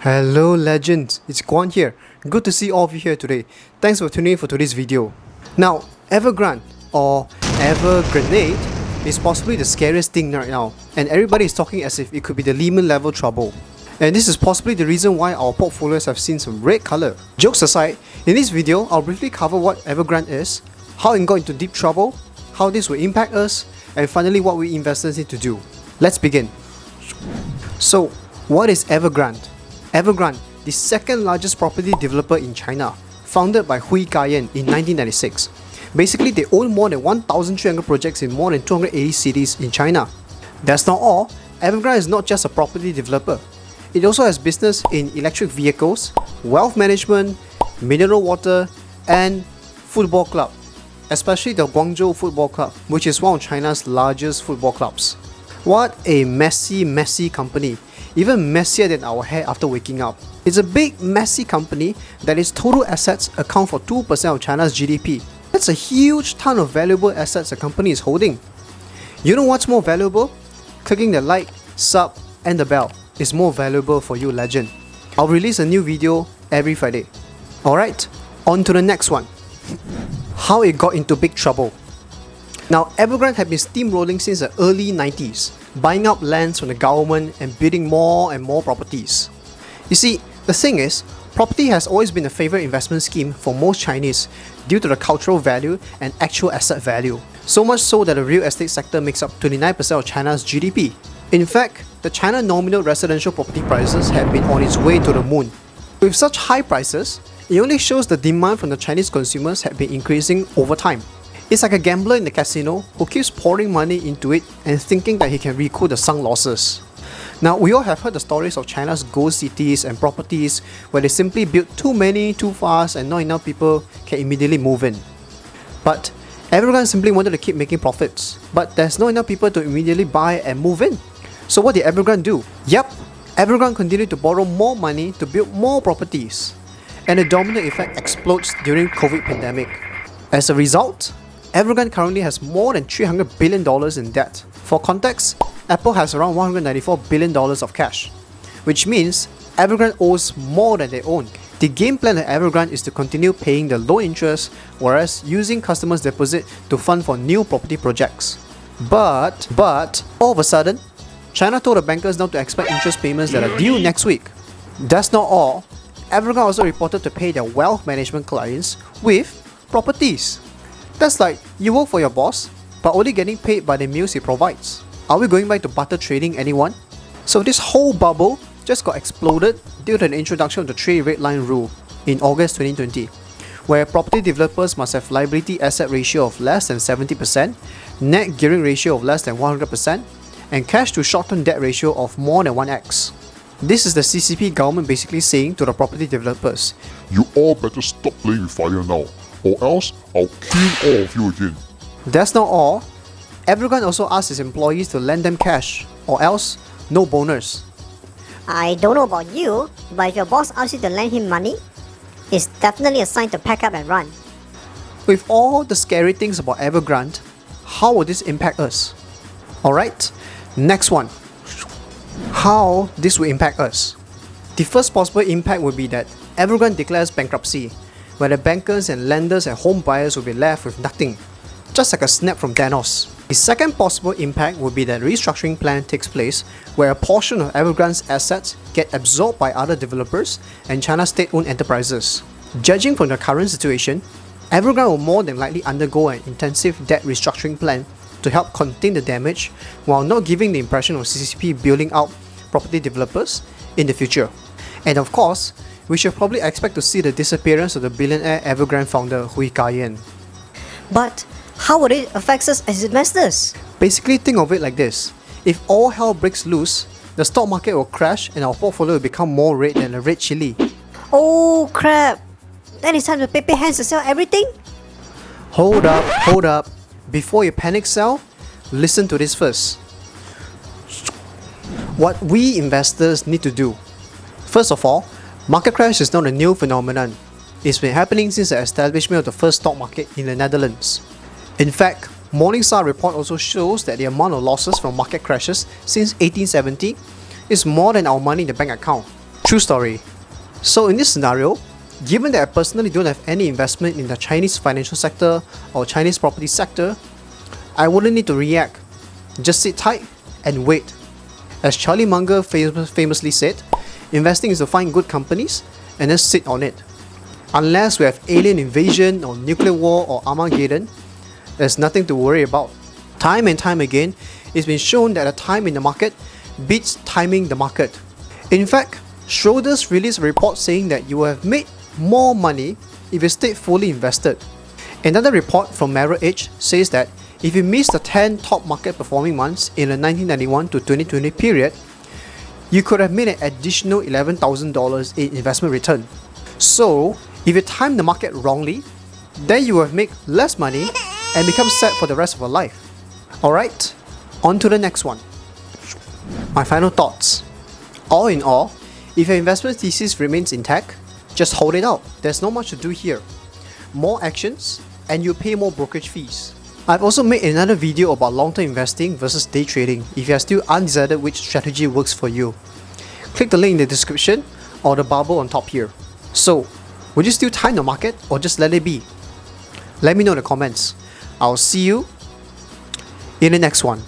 Hello legends, it's Guan here. Good to see all of you here today. Thanks for tuning in for today's video. Now, Evergrande or Evergrande is possibly the scariest thing right now, and everybody is talking as if it could be the Lehman level trouble. And this is possibly the reason why our portfolios have seen some red color. Jokes aside, in this video, I'll briefly cover what Evergrande is, how it got into deep trouble, how this will impact us, and finally what we investors need to do. Let's begin. So, what is Evergrande? Evergrande, the second largest property developer in China, founded by Hui Ka-yen in 1996. Basically, they own more than 1,300 projects in more than 280 cities in China. That's not all. Evergrande is not just a property developer. It also has business in electric vehicles, wealth management, mineral water, and football club, especially the Guangzhou Football Club, which is one of China's largest football clubs. What a messy company. Even messier than our hair after waking up. It's a big, messy company that its total assets account for 2% of China's GDP. That's a huge ton of valuable assets a company is holding. You know what's more valuable? Clicking the like, sub, and the bell is more valuable for you, legend. I'll release a new video every Friday. Alright, on to the next one. How it got into big trouble. Now, Evergrande had been steamrolling since the early 90s, buying up lands from the government and building more and more properties. You see, the thing is, property has always been a favorite investment scheme for most Chinese due to the cultural value and actual asset value. So much so that the real estate sector makes up 29% of China's GDP. In fact, the China nominal residential property prices have been on its way to the moon. With such high prices, it only shows the demand from the Chinese consumers have been increasing over time. It's like a gambler in the casino who keeps pouring money into it and thinking that he can recoup the sunk losses. Now, we all have heard the stories of China's ghost cities and properties where they simply build too many, too fast, and not enough people can immediately move in. But everyone simply wanted to keep making profits, but there's not enough people to immediately buy and move in. So what did Evergrande do? Yep, Evergrande continued to borrow more money to build more properties. And the domino effect explodes during COVID pandemic. As a result, Evergrande currently has more than $300 billion in debt. For context, Apple has around $194 billion of cash, which means Evergrande owes more than they own. The game plan at Evergrande is to continue paying the low interest, whereas using customers' deposit to fund for new property projects. But all of a sudden, China told the bankers not to expect interest payments that are due next week. That's not all. Evergrande also reported to pay their wealth management clients with properties. That's like, you work for your boss, but only getting paid by the meals he provides. Are we going back to barter trading, anyone? So this whole bubble just got exploded due to the introduction of the trade red line rule in August 2020, where property developers must have liability asset ratio of less than 70%, net gearing ratio of less than 100%, and cash to short-term debt ratio of more than 1x. This is the CCP government basically saying to the property developers, you all better stop playing with fire now, or else I'll kill all of you again. That's not all. Evergrande also asked its employees to lend them cash, or else no bonus. I don't know about you, but if your boss asks you to lend him money, it's definitely a sign to pack up and run. With all the scary things about Evergrande, how will this impact us? Alright, next one. How this will impact us. The first possible impact would be that Evergrande declares bankruptcy, where the bankers and lenders and home buyers will be left with nothing, just like a snap from Thanos. The second possible impact would be that restructuring plan takes place, where a portion of Evergrande's assets get absorbed by other developers and China's state-owned enterprises. Judging from the current situation, Evergrande will more than likely undergo an intensive debt restructuring plan to help contain the damage, while not giving the impression of CCP building out property developers in the future. And of course, we should probably expect to see the disappearance of the billionaire Evergrande founder Hui Ka-yen. But how would it affect us as investors? Basically, think of it like this. If all hell breaks loose, the stock market will crash and our portfolio will become more red than a red chili. Oh crap! Then it's time to pay hands to sell everything? Hold up. Before you panic sell, listen to this first. What we investors need to do. First of all, market crash is not a new phenomenon. It's been happening since the establishment of the first stock market in the Netherlands. In fact, Morningstar report also shows that the amount of losses from market crashes since 1870 is more than our money in the bank account. True story. So in this scenario, given that I personally don't have any investment in the Chinese financial sector or Chinese property sector, I wouldn't need to react. Just sit tight and wait. As Charlie Munger famously said, investing is to find good companies and then sit on it. Unless we have alien invasion or nuclear war or Armageddon, there's nothing to worry about. Time and time again, it's been shown that a time in the market beats timing the market. In fact, Schroders released a report saying that you will have made more money if you stayed fully invested. Another report from Merrill Edge says that if you miss the 10 top market performing months in the 1991 to 2020 period, you could have made an additional $11,000 in investment return. So, if you time the market wrongly, then you will make less money and become sad for the rest of your life. Alright, on to the next one. My final thoughts. All in all, if your investment thesis remains intact, just hold it out. There's not much to do here. More actions and you pay more brokerage fees. I've also made another video about long-term investing versus day trading if you are still undecided which strategy works for you. Click the link in the description or the bubble on top here. So, would you still time the market or just let it be? Let me know in the comments. I'll see you in the next one.